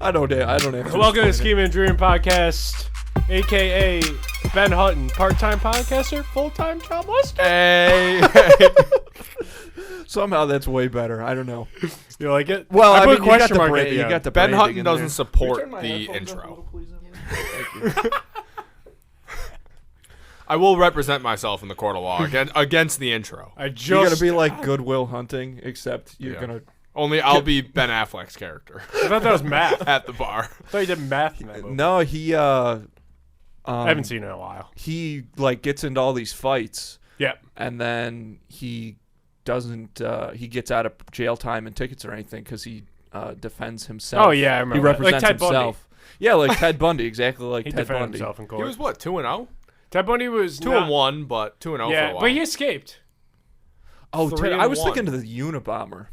I don't have to. Welcome to explain Schemin Dreamin podcast, aka Ben Hutton, part-time podcaster, full-time job lister. Hey. Somehow that's way better. I don't know. You like it? Well, I put mean, a question mark at the you end. got the Ben branding Hutton in doesn't there. support the intro. I will represent myself in the court of law against the intro. You're gonna be like Goodwill Hunting, except you're gonna. Only I'll be Ben Affleck's character I thought that was math. at the bar. I thought you did math in that movie. No, he. I haven't seen it in a while. He like gets into all these fights. Yeah. And then he doesn't. He gets out of jail time and tickets or anything because he defends himself. Oh yeah, I remember. He represents like Ted himself. Yeah, like Ted Bundy, exactly like He Ted defended Bundy. himself in court. He was what, 2-0? Ted Bundy was 2-1, but 2-0 for a Yeah, while. but he escaped. Oh, Ted, I was 3-1. thinking of the Unabomber.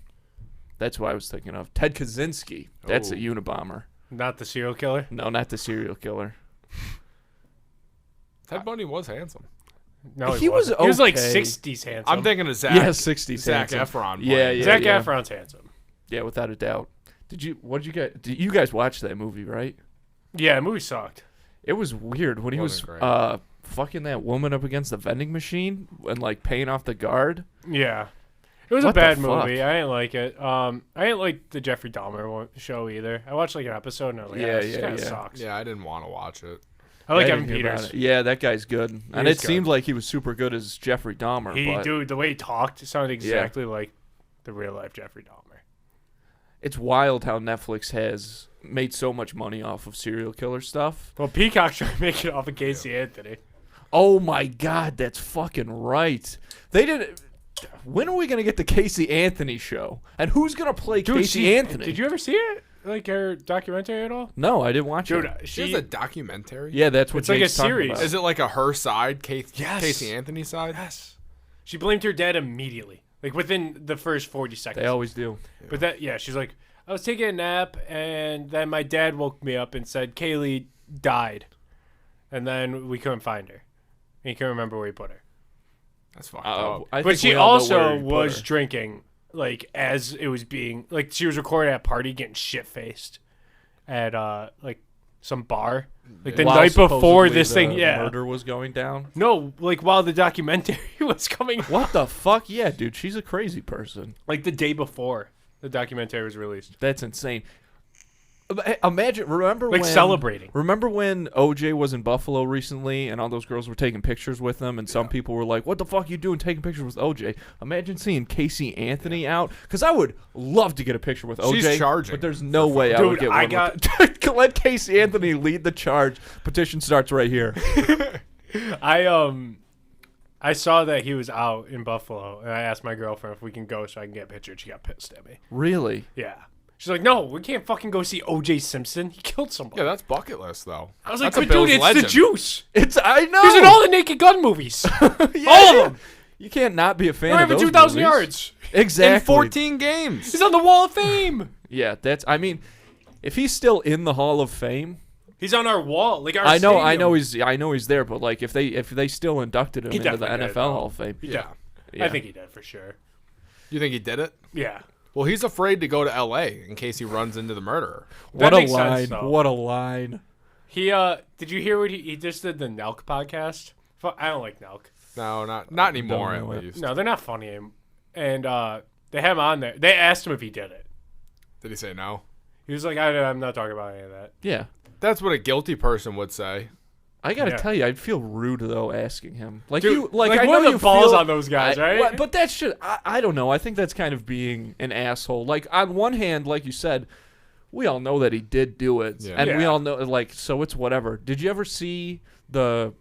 That's what I was thinking of. Ted Kaczynski. That's a Unabomber. Not the serial killer. No, not the serial killer. Ted Bundy was handsome. No, He was wasn't. He was like okay. 60s handsome. I'm thinking of Zach. Yeah, 60s Zach handsome. Efron. Yeah, yeah. Zac Efron's handsome. Yeah, without a doubt. What did you get? Did you guys watch that movie, right? Yeah, the movie sucked. It was weird when he was Wasn't great. fucking that woman up against the vending machine and like paying off the guard. Yeah. It was What a the bad fuck? movie. I didn't like it. I didn't like the Jeffrey Dahmer show either. I watched like an episode and I was like, Yeah, this yeah, kind of yeah. sucks. Yeah, I didn't want to watch it. I like I Evan didn't hear about Peters. it. Yeah, that guy's good. And is it good. seemed like he was super good as Jeffrey Dahmer. Dude, the way he talked sounded exactly like the real life Jeffrey Dahmer. It's wild how Netflix has made so much money off of serial killer stuff. Well, Peacock's trying to make it off of Casey Anthony. Oh my God, that's fucking right. They did. When are we gonna get the Casey Anthony show? And who's gonna play Casey Anthony? Did you ever see it? Like her documentary at all? No, I didn't watch Dude, it. She has a documentary? Yeah, that's what It's like a Jake's talking series. about. Is it like a her side, Yes. Casey Anthony's side? Yes. She blamed her dad immediately. Like within the first 40 seconds. They always do. But she's like, I was taking a nap and then my dad woke me up and said Kaylee died. And then we couldn't find her. And he couldn't remember where he put her. That's fucked up. But she also was drinking, like, as it was being, like, she was recorded at a party getting shit-faced at, like, some bar. Like, the night before this thing, murder was going down. No, like, while the documentary was coming out. What the fuck? Yeah, dude, she's a crazy person. Like, the day before the documentary was released. That's insane. Imagine, remember Like, when celebrating. Remember when OJ was in Buffalo recently, and all those girls were taking pictures with him, and some people were like, "What the fuck you doing taking pictures with OJ?" Imagine seeing Casey Anthony out, because I would love to get a picture with OJ. She's charging. but there's no way I would Dude, get one. Let Casey Anthony lead the charge. Petition starts right here. I saw that he was out in Buffalo, and I asked my girlfriend if we can go so I can get a picture. She got pissed at me. Really? Yeah. She's like, no, we can't fucking go see O.J. Simpson. He killed somebody. Yeah, that's bucket list, though. I was like, That's a but dude, Bills it's legend. the juice. I know. He's in all the Naked Gun movies. Yeah, all of them. You can't not be a fan Not of even those 2,000 movies. yards. Exactly. In 14 games. He's on the Wall of Fame. Yeah, I mean, if he's still in the Hall of Fame, He's on our wall. Like our I know stadium. he's there, but like if they still inducted him He into the definitely NFL did, though. Hall of Fame. Yeah. I think he did for sure. You think he did it? Yeah. Well, he's afraid to go to L.A. in case he runs into the murderer. What That a makes sense, line. though. What a line. He did you hear what he just did the Nelk podcast? I don't like Nelk. No, not anymore, Don't know at it. least. No, they're not funny. And they have him on there. They asked him if he did it. Did he say no? He was like, I'm not talking about any of that. Yeah. That's what a guilty person would say. I gotta Yeah. tell you, I'd feel rude though asking him. Like Dude, you, like like, I what know are the you balls feel, on those guys, right? But that's just, I don't know. I think that's kind of being an asshole. Like on one hand, like you said, we all know that he did do it, Yeah. and we Yeah. all know, like, so it's whatever. Did you ever see the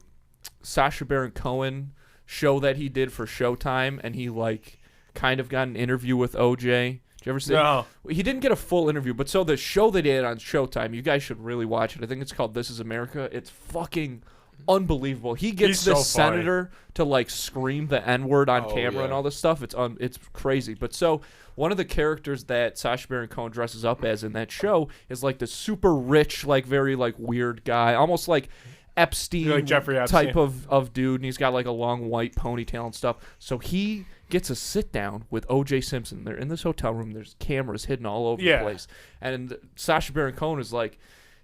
Sacha Baron Cohen show that he did for Showtime, and he like kind of got an interview with OJ? Did you ever see? No. He didn't get a full interview, but so the show they did on Showtime, you guys should really watch it. I think it's called This Is America. It's fucking unbelievable. He gets He's this so funny. senator to like scream the N-word on Oh, camera and yeah. all this stuff. It's crazy. But so one of the characters that Sacha Baron Cohen dresses up as in that show is like the super rich, like very like weird guy, almost like Epstein, Like Jeffrey Epstein. type of dude, and he's got like a long white ponytail and stuff. So he gets a sit down with O.J. Simpson. They're in this hotel room. There's cameras hidden all over the place. And Sacha Baron Cohen is like,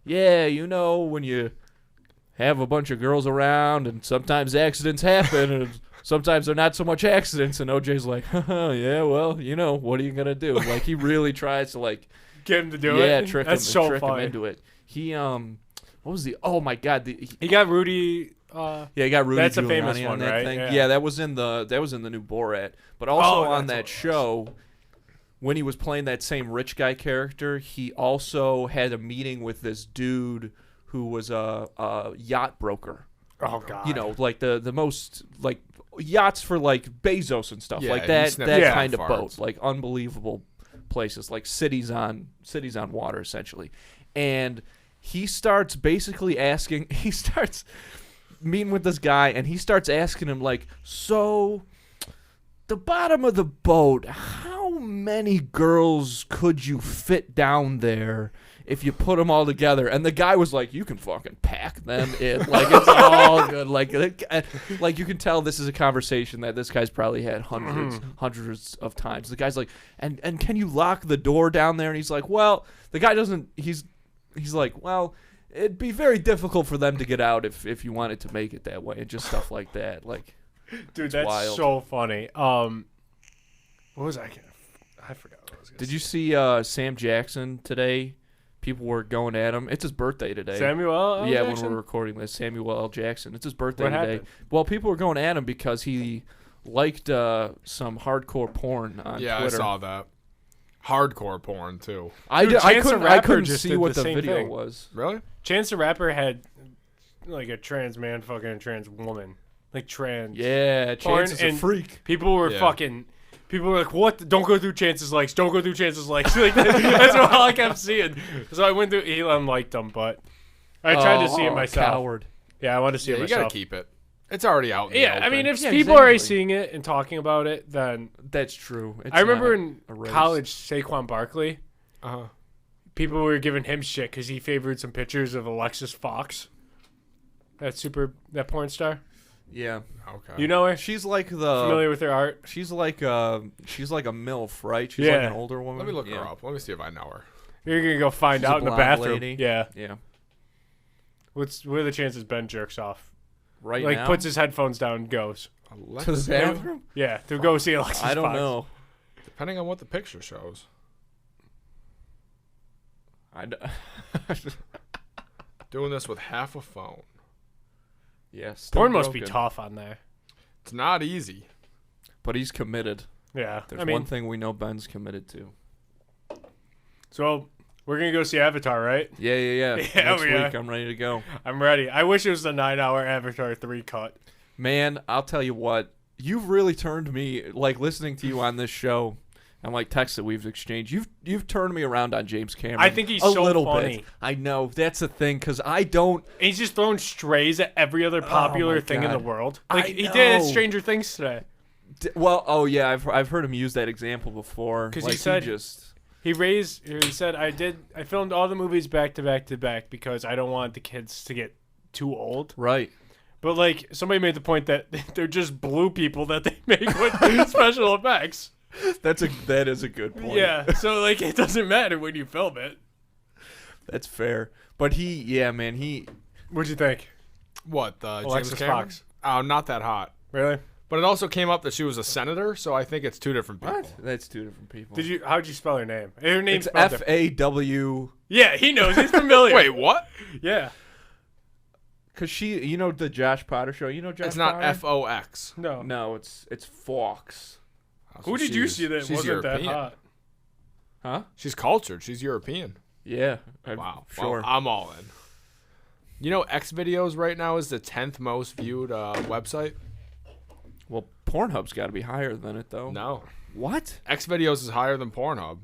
yeah, you know, when you have a bunch of girls around and sometimes accidents happen and sometimes they're not so much accidents. And O.J.'s like, yeah, well, you know, what are you going to do? Like, he really tries to, like, get him to do it. Yeah, trick him funny. into it. He, what was the, oh my God. He got Rudy. He got Rudy that's Giuliani a famous on one, that right? thing. Yeah. That was in the new Borat. But also on that show, when he was playing that same rich guy character, he also had a meeting with this dude who was a yacht broker. Oh God. You know, like the most like yachts for like Bezos and stuff like that. That kind of boat, like unbelievable places, like cities on water essentially. And he starts basically asking. He starts meeting with this guy, and he starts asking him like, so the bottom of the boat, how many girls could you fit down there if you put them all together? And the guy was like, you can fucking pack them in. Like, it's all good. Like you can tell this is a conversation that this guy's probably had hundreds of times. The guy's like, and can you lock the door down there? And he's like, well, the guy doesn't, he's like, well, it'd be very difficult for them to get out if you wanted to make it that way, and just stuff like that. Like, dude, that's wild. so funny. What was I forgot what I was gonna Did say. you see Sam Jackson today? People were going at him. It's his birthday today. Samuel L. Yeah, Jackson? when we're recording this, Samuel L. Jackson. It's his birthday What today. happened? Well, people were going at him because he liked some hardcore porn on Yeah, Twitter. I saw that. Hardcore porn too. I Chance the couldn't Rapper see did what the the same video thing. was. Really? Chance the Rapper had like a trans man fucking a trans woman, like trans. Yeah, porn, Chance is a and freak. People were People were like, "What? Don't go through Chance's likes. Don't go through Chance's likes." Like, that's what I kept seeing. So I went through. Elon liked them, but I tried to see it myself. Coward. Yeah, I wanted to see it You myself. gotta keep it. It's already out. In the Yeah, I open. mean, if Yeah, people are already exactly. seeing it and talking about it, then That's true. It's I remember not in a race. college, Saquon Barkley, Uh-huh. people were giving him shit because he favored some pictures of Alexis Fox, that porn star. Yeah, Okay. You know her? she's like Familiar with her art? she's like a MILF, right? She's like Yeah. an older woman. Let me look yeah. her up. Let me see if I know her. You're gonna go find She's a out in the blonde bathroom. lady. Yeah. Yeah, What are the chances Ben jerks off? right Like now. puts his headphones down and goes. to the Alexis, bathroom. Yeah, to go see Alexis I don't Fox. know. depending on what the picture shows. Doing this with half a phone. Yeah, still Porn must be broken. tough on there. It's not easy. But he's committed. Yeah. There's I mean, one thing we know Ben's committed to. so we're going to go see Avatar, right? Yeah. Yeah, Next we week, are. I'm ready to go. I'm ready. I wish it was the 9-hour Avatar 3 cut. Man, I'll tell you what. You've really turned me, like, listening to you on this show and, like, texts that we've exchanged. You've turned me around on James Cameron. I think he's a so little funny. bit. I know. That's the thing, because I don't. And he's just throwing strays at every other popular my thing in the God. world. I Like, he did it at know. Stranger Things today. Well, oh, yeah. I've heard him use that example before. 'Cause like, he said- just. He said, I filmed all the movies back to back to back because I don't want the kids to get too old. Right. But, like, somebody made the point that they're just blue people that they make with special effects. That is a good point. Yeah, so, like, it doesn't matter when you film it. That's fair. But man, What'd you think? What, Alexis James Cameron? Fox. Oh, not that hot. Really? But it also came up that she was a senator, so I think it's two different people. What? That's two different people. How'd you spell her name? Her name's It's spelled different. FAW. Yeah, he knows. He's familiar. Wait, what? Yeah. Cause you know the Josh Potter show. You know Josh. It's not Potter? FOX. No. No, it's Fox. So Who did you she's- see that she's wasn't that European. hot? Huh? She's cultured. She's European. Yeah. Wow. Sure. Well, I'm all in. You know, X videos right now is the 10th most viewed website. Well, Pornhub's got to be higher than it though. No, What? X videos is higher than Pornhub.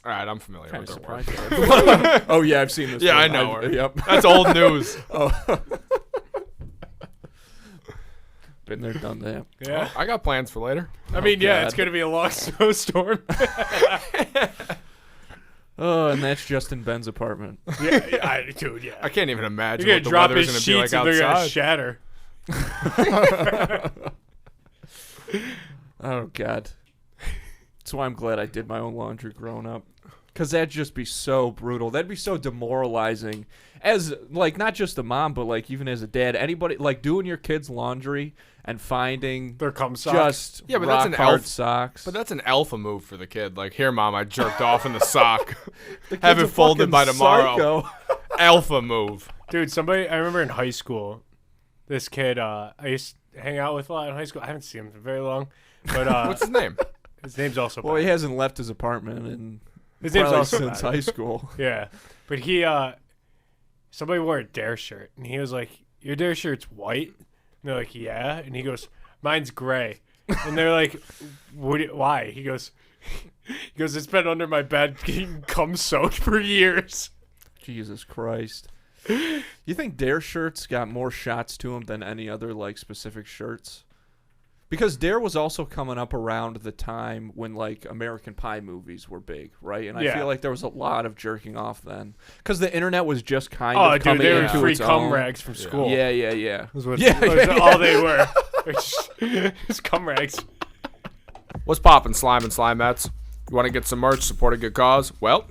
All right, I'm familiar Kind with of her work. surprised. Oh yeah, I've seen this. Yeah, one. I know her. Yep. That's old news. Been there, done that. Yeah. I got plans for later. I mean, yeah, God. it's going to be a long snowstorm. Oh, and that's just in Ben's apartment. Dude, yeah. I can't even imagine You're what going to the drop weather's his going to be sheets like and they're going to outside. shatter. Oh, God. That's why I'm glad I did my own laundry growing up. Because that'd just be so brutal. That'd be so demoralizing. As, like, not just a mom, but, like, even as a dad. Anybody, like, doing your kids' laundry and finding their cum socks. Just rock hard socks. But that's an alpha move for the kid. Like, here, Mom, I jerked off in the sock. The Have it folded by tomorrow. Psycho. Alpha move. Dude, I remember in high school, this kid, I used to hang out with a lot in high school. I haven't seen him for very long. But what's his name? His name's also Well, bad. he hasn't left his apartment in His name's also since bad. high school. Yeah. But he, somebody wore a D.A.R.E shirt, and he was like, your D.A.R.E shirt's white? And they're like, yeah. And he goes, mine's gray. And they're like, why? He goes, it's been under my bed getting cum soaked for years. Jesus Christ. You think D.A.R.E shirts got more shots to them than any other, like, specific shirts? Because D.A.R.E was also coming up around the time when, like, American Pie movies were big, right? And I feel like there was a lot of jerking off then. Because the internet was just kind of coming they were into free its cum own. rags from school. Yeah. Was what, Yeah, was all they were. Just cum rags. What's poppin', Slime and Slimettes? You want to get some merch, support a good cause? Well,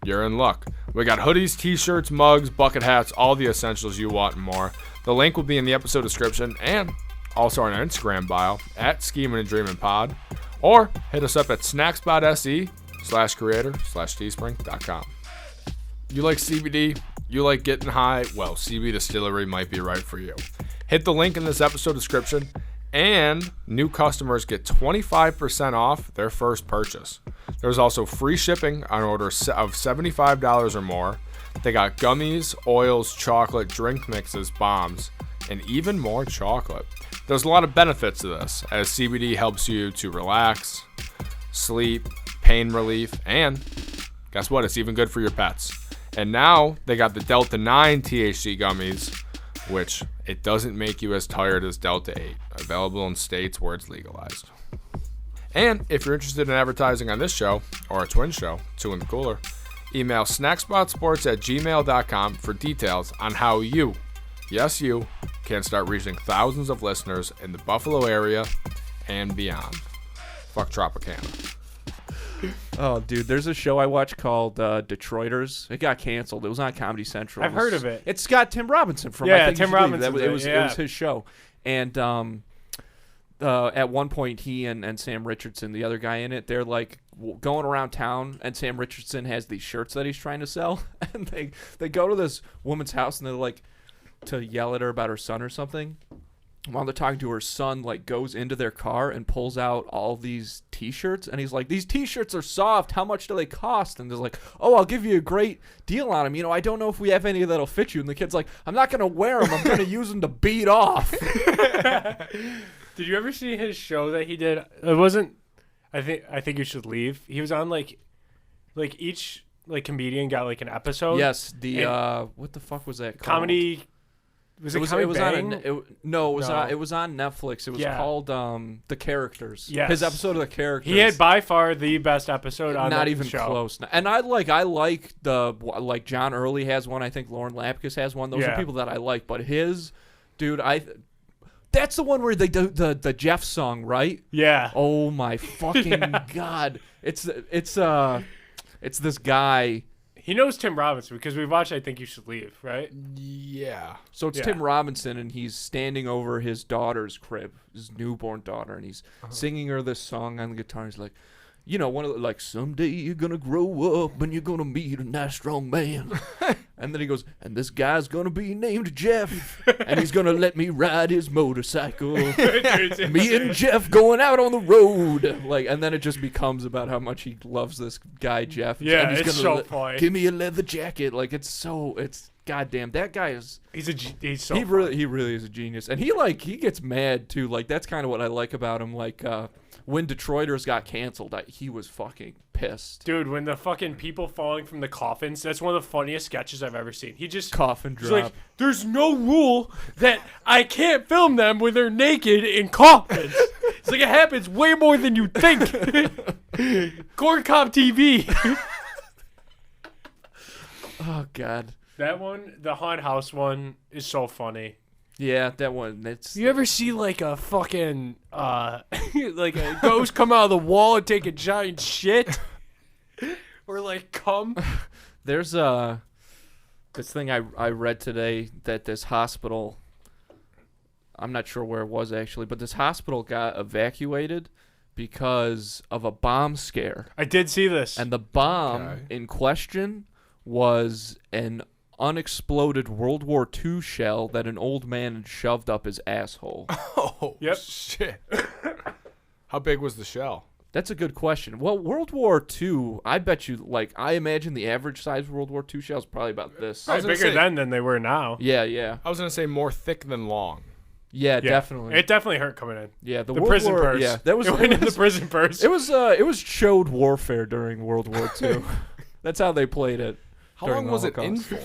you're in luck. We got hoodies, t-shirts, mugs, bucket hats, all the essentials you want and more. The link will be in the episode description and also on our Instagram bio at Schemin and Dreamin Pod, or hit us up at snackspot.se/creator/teespring.com. You like CBD? You like getting high? Well, CBDistillery might be right for you. Hit the link in this episode description, and new customers get 25% off their first purchase. There's also free shipping on orders of $75 or more. They got gummies, oils, chocolate, drink mixes, bombs, and even more chocolate. There's a lot of benefits to this, as CBD helps you to relax, sleep, pain relief, and guess what? It's even good for your pets. And now they got the Delta 9 THC gummies, which it doesn't make you as tired as Delta 8, available in states where it's legalized. And if you're interested in advertising on this show, or a twin show, Two in the Cooler, email snackspotsports@gmail.com for details on how you, yes you, can start reaching thousands of listeners in the Buffalo area and beyond. Fuck Tropicana. Oh, dude, there's a show I watched called Detroiters. It got canceled. It was on Comedy Central. I've heard of it. It's got Tim Robinson from. Yeah, I think Tim Robinson. It was his show, and at one point he and Sam Richardson, the other guy in it, they're like going around town, and Sam Richardson has these shirts that he's trying to sell, and they go to this woman's house and they're like to yell at her about her son or something. While they're talking to her son, like, goes into their car and pulls out all these T-shirts, and he's like, "These T-shirts are soft. How much do they cost?" And they're like, "Oh, I'll give you a great deal on them. You know, I don't know if we have any that'll fit you." And the kid's like, "I'm not gonna wear them. I'm gonna use them to beat off." Did you ever see his show that he did? It wasn't. I think you should leave. He was on like each comedian got like an episode. Yes, what the fuck was that called? Comedy. Was it Comedy Bang? It was on Netflix. It was called The Characters. Yes. His episode of The Characters. He had by far the best episode on Not that even show. close. And I like John Early has one. I think Lauren Lapkus has one. Those are people that I like. But his, dude, that's the one where they do the Jeff song, right? Yeah. Oh my fucking god! It's this guy. He knows Tim Robinson because we watched I Think You Should Leave, right? Yeah. So it's Tim Robinson, and he's standing over his daughter's crib, his newborn daughter, and he's singing her this song on the guitar. He's like, you know, one of the, like, someday you're gonna grow up and you're gonna meet a nice strong man. And then he goes, and this guy's gonna be named Jeff, and he's gonna let me ride his motorcycle. Me and Jeff going out on the road. Like, and then it just becomes about how much he loves this guy Jeff. Yeah, and he's it's gonna so funny. Give me a leather jacket. Like, it's goddamn, that guy is. He's so. He really is a genius, and he gets mad too. Like, that's kind of what I like about him. Like, when Detroiters got canceled, he was fucking pissed. Dude, when the fucking people falling from the coffins, that's one of the funniest sketches I've ever seen. He just coffin drop. Like, there's no rule that I can't film them when they're naked in coffins. It's like, it happens way more than you think. Corn Cob TV. Oh god. That one, the Haunted House one, is so funny. Yeah, that one. You ever see like a fucking like a ghost come out of the wall and take a giant shit, or like come. There's this thing I read today that this hospital, I'm not sure where it was actually, but this hospital got evacuated because of a bomb scare. I did see this. And the bomb in question was an unexploded World War II shell that an old man had shoved up his asshole. Oh, yep. Shit. How big was the shell? That's a good question. Well, World War II, I bet you, like, I imagine the average size World War II shell is probably about this. Probably bigger then than they were now. Yeah. I was going to say more thick than long. Yeah, definitely. It definitely hurt coming in. Yeah, the prison purse. Yeah, that was it went in the prison purse. It was chode warfare during World War II. That's how they played it. How long was it in for?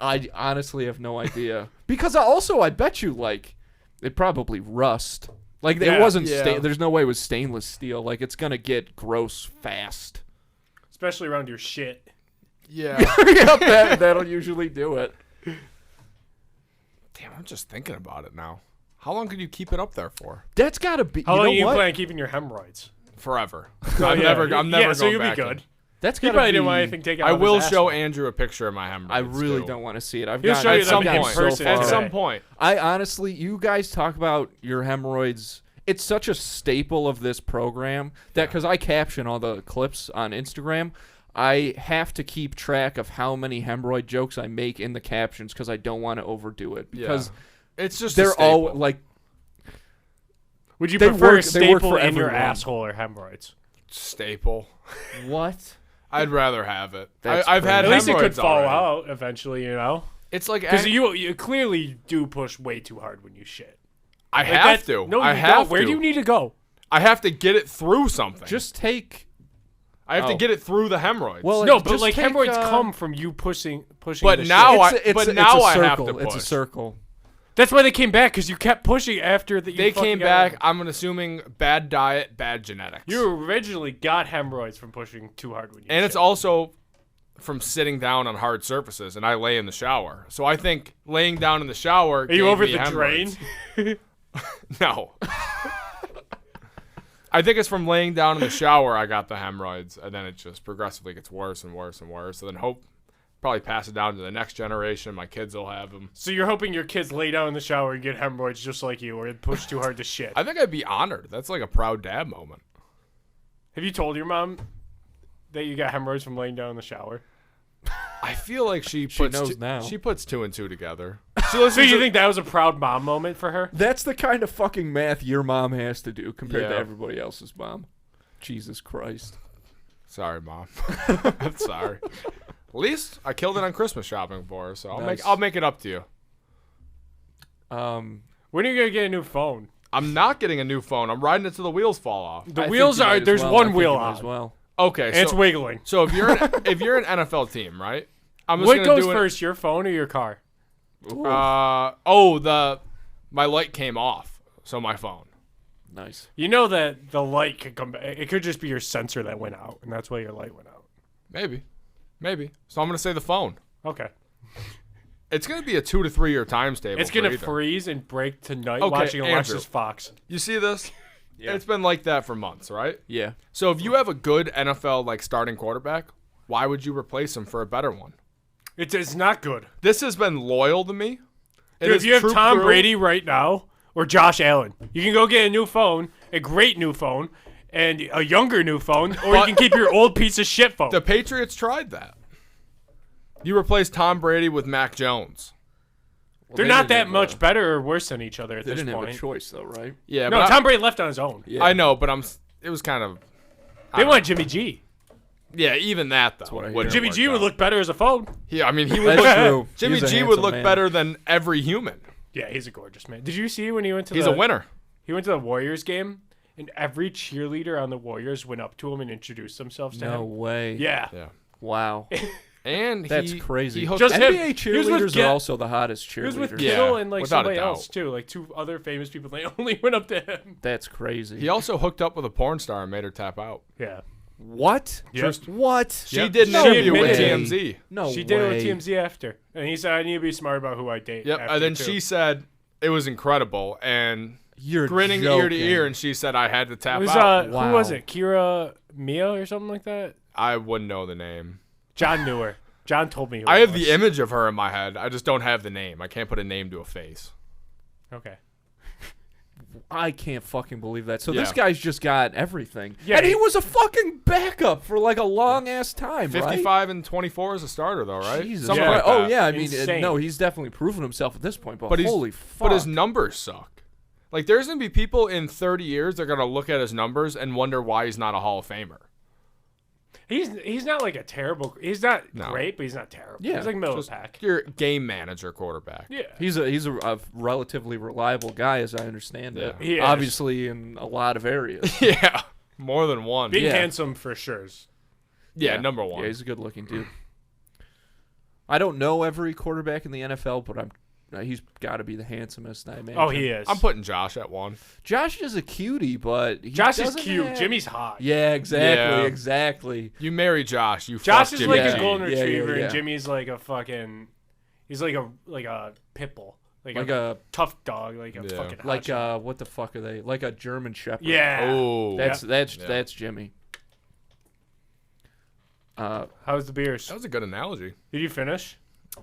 I honestly have no idea. Because I bet you, like, it probably rust. Like, it wasn't, there's no way it was stainless steel. Like, it's going to get gross fast. Especially around your shit. Yeah. Yep, that'll usually do it. Damn, I'm just thinking about it now. How long could you keep it up there for? That's got to be, How long do you plan on keeping your hemorrhoids? Forever. I'm never going so you'll back be good. in. That's he probably didn't want anything taken out I of will his show asshole. Andrew a picture of my hemorrhoids. I really don't want to see it. He'll show you them in person. At some point. I honestly, you guys talk about your hemorrhoids. It's such a staple of this program that because I caption all the clips on Instagram, I have to keep track of how many hemorrhoid jokes I make in the captions because I don't want to overdo it. Because it's just they're all like. Would you prefer a staple in everyone. your asshole or hemorrhoids? Staple. What? I'd rather have it. I've had at least it could fall already. out eventually, you know. It's like because you clearly do push way too hard when you shit. I have to. No, I have to. Where do you need to go? I have to get it through something. Just take. I have to get it through the hemorrhoids. Well, no, but like hemorrhoids come from you pushing. But now I have to push. It's a circle. That's why they came back because you kept pushing after that. They came back. I'm assuming bad diet, bad genetics. You originally got hemorrhoids from pushing too hard when you. And it's also from sitting down on hard surfaces, and I lay in the shower. So I think laying down in the shower. Are you over the drain? No. I think it's from laying down in the shower I got the hemorrhoids, and then it just progressively gets worse and worse and worse. So then probably pass it down to the next generation. My kids will have them. So you're hoping your kids lay down in the shower and get hemorrhoids just like you, or push too hard to shit. I think I'd be honored. That's like a proud dad moment. Have you told your mom that you got hemorrhoids from laying down in the shower? I feel like she knows now. She puts two and two together. So you think that was a proud mom moment for her? That's the kind of fucking math your mom has to do compared to everybody else's mom. Jesus Christ. Sorry, Mom. I'm sorry. At least I killed it on Christmas shopping for her, so I'll make it up to you. When are you gonna get a new phone? I'm not getting a new phone. I'm riding it till the wheels fall off. The wheels are there's one wheel on. As well. Okay, and it's wiggling. So if you're an NFL team, right? What goes first, your phone or your car? My light came off, so my phone. Nice. You know that the light could come back. It could just be your sensor that went out, and that's why your light went out. Maybe. So I'm gonna say the phone. Okay. It's gonna be a 2 to 3 year time stable. It's gonna freeze and break tonight watching Alexis Fox. You see this? Yeah. It's been like that for months, right? Yeah. So if you have a good NFL like starting quarterback, why would you replace him for a better one? It's not good. This has been loyal to me. Dude, if you have Tom Brady right now or Josh Allen, you can go get a new phone, a great new phone, and a younger new phone, or you can keep your old piece of shit phone. The Patriots tried that. You replace Tom Brady with Mac Jones. Well, they're not that much better or worse than each other at this point. They didn't have a choice, though, right? Yeah. No, Tom Brady left on his own. Yeah. I know, but it was kind of. They wanted Jimmy G. Yeah, even that though. Jimmy G would look better as a phone. Yeah, I mean he would look. Jimmy G would look better than every human. Yeah, he's a gorgeous man. Did you see when he went to? He's a winner. He went to the Warriors game, and every cheerleader on the Warriors went up to him and introduced themselves to him. No way. Yeah. Wow. And that's crazy. Just NBA cheerleaders are also the hottest cheerleaders. He was with Kittle and like somebody else too, like two other famous people. They only went up to him. That's crazy. He also hooked up with a porn star and made her tap out. Yeah. What? Yep. What? She did an interview with TMZ. No, she did it with TMZ after, and he said, "I need to be smart about who I date." Yep. And then she said it was incredible, and You're grinning joking. ear to ear, and she said I had to tap It was, out. Who was it? Kira Mia or something like that? I wouldn't know the name. John knew her. John told me who I it have was. the image of her in my head. I just don't have the name. I can't put a name to a face. Okay. I can't fucking believe that. So Yeah. this guy's just got everything. Yeah, And he was a fucking backup for like a long ass time, 55 and 24 as a starter, though, right? Jesus Something Christ. like Oh that. yeah, I mean, Insane. no, he's definitely proven himself at this point. But, But he's- holy fuck! But his numbers suck. Like, there's going to be people in 30 years that are going to look at his numbers and wonder why he's not a Hall of Famer. He's not like a terrible. He's not No. great, but he's not terrible. Yeah, He's like middle of Just the pack. your game manager quarterback. Yeah. He's a relatively reliable guy, as I understand it. He is. Obviously, in a lot of areas. Yeah. More than one. Being Yeah. handsome for sure. Yeah, number one. Yeah, he's a good-looking dude. I don't know every quarterback in the NFL, but he's got to be the handsomest, I imagine. Oh, he is. I'm putting Josh at one. Josh is a cutie, but he Josh is doesn't cute. have- Jimmy's hot. Yeah, exactly, Yeah. exactly. You marry Josh. You Josh fuck is Jimmy like G. a golden Yeah, yeah, retriever, yeah. and Jimmy's like a fucking. He's like a pit bull, like a tough dog, like a Yeah. fucking. hot like shot. what the fuck are they? Like a German Shepherd. Yeah. Oh. That's Jimmy. How's the beers? That was a good analogy. Did you finish?